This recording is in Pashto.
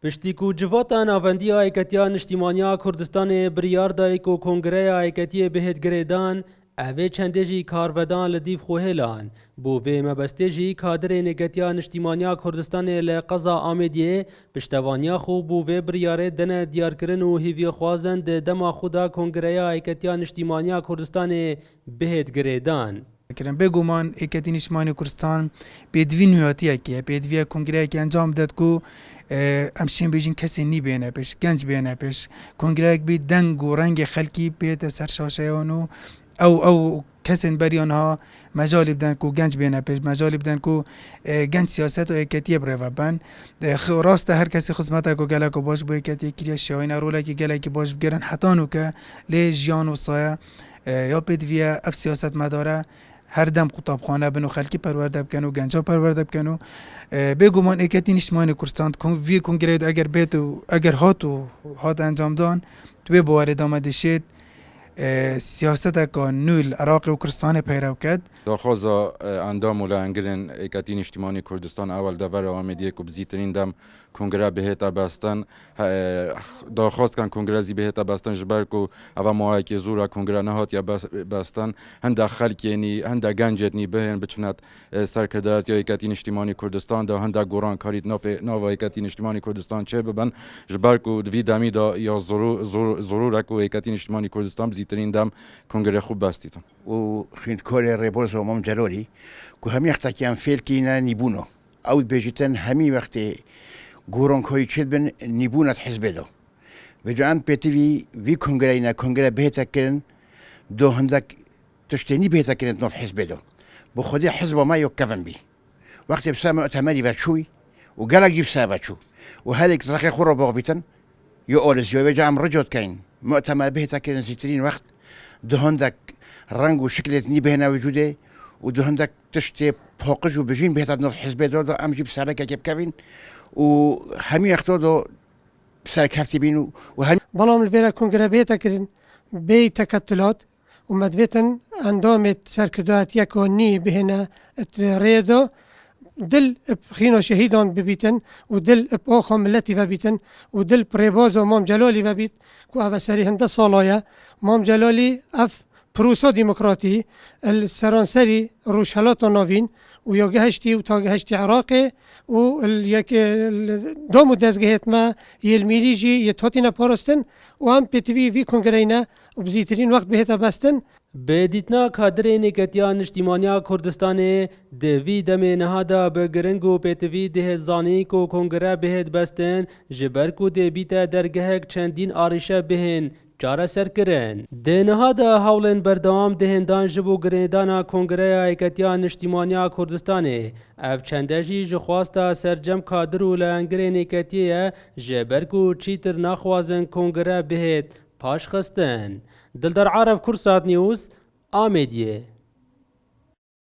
پشتی کو جواتا ناوندی آیکتیا نشتیمانیا کردستان بریاردا کو کنگره آیکتی بهت گریدان اوه چنده جی کارودان لدیف خوهلان بو وی مبسته جی کادر نگتیا نشتیمانیا کردستان لقضا آمدیه پشتوانیا خو بو وی بریاره دنه دیار کرن و هیوی خوازند دما خودا کنگره آیکتیا نشتیمانیا کردستان بهت گریدان کرن بگومان ایکتی نشتیمانی کردستان پیدوی نویاتیه که پیدوی کنگره که انجام داد کو امشین بیجین کسی نی بینه پیش گنج بینه پیش کنگره بی دنگ و رنگ خلکی بیت سرشاشیانو او کسین بری آنها مجالی بدن کو گنج بینه پیش مجالی بدن کو گنج سیاست و ایکتیه بره و بن راست هر کسی خدمت کو گله کو باش بو ایکتی کریه شاین روله که گله که باش بگیرن حتانو که لی جیان و سایه یا پیدوی اف سیاست مداره هر دم قطابخانه بنو خلکی پرورده بکن و گنجا پرورده بکن و بگومان ایکتی نشتیمانی کردستان وی کنگره اگر بیت و اگر هات انجام دان تو بوارد آمده شد سیاست که نول عراق و کردستان پیرو کرد داخواز اندام ولا انگرن ایکتی نشتیمانی کردستان اول دور آمدیه که بزیترین دم کنگره بهت بستن داخواست کن کنگره زی بهت بستن جبر کو اوا موای که زورا کنگره نهات یا بستن هند خلک یعنی هند گنجت نی بهن بچنات سرکردات یا ایکتی نشتیمانی کردستان دا هند گوران کارید نو ایکتی نشتیمانی کردستان چه ببن جبر کو دوی دمی دا یا ضرور کو ایکتی نشتیمانی کردستان بزیترین دم کنگره خوب بستیتن و خیند کار ریبوز و مام جلالی که همی وقتا که هم فیل کینا نیبونو او بیجتن همی وقتی گوران کاری چید بن نیبونت حزب دو و جان پیتوی وی کنگره اینا کنگره بهتا کرن دو هندک تشتینی بهتا کرن نوف حزب دو بخودی حزب ما یکفن بی وقتی بسا مؤتمری بچوی و گلک جیب سا بچو و هلیک زرقی خورا باغبیتن یو اولس یو جام رجوت کین مؤتمر بهتا کرن زیترین وقت دو هندک رنگ و شکلت نی بهنا وجوده و دو هندک تشتی پاقج و بجین بهتا نوف حزب دو دو ام جیب سرک کب کبین و همی وقتا دو سرک هفتی بینو و همی بلام الفيرا كونغرا بيتا كرين بي تكتلات ومدويتن اندامت سركدات يكوني بهنا ريدو دل خينو شهيدان ببيتن ودل اخو ملتي ببيتن ودل بريبوزو مام جلالي ببيت كو اف سري هنده صالايا مام جلالي اف پروسا ديمقراطي السرانسري روشهلات ناوين و یا گهشتی و تا گهشتی عراقه و یک دو دزگهت ما یلمیری جی یتاتی نپارستن و هم پتوی وی کنگرینه و بزیترین وقت بهتا بستن به دیتنا کادر نگتیا نشتیمانیا کردستان دوی دم نهادا به گرنگ و پتوی ده زانی کو کنگره بهت بستن جبر کو ده بیتا درگهک چندین آرشه بهن چاره سر کرن ده نهادا حولن بردوام دهندان جبو گریدانا کنگره ایکتیا نشتیمانیا کردستانه اف چنده جی جخواستا سرجم کادر و لانگره نیکتیه جبرکو چیتر نخوازن کنگره بهت پاش خستن دلدر عرب کرسات نیوز آمیدیه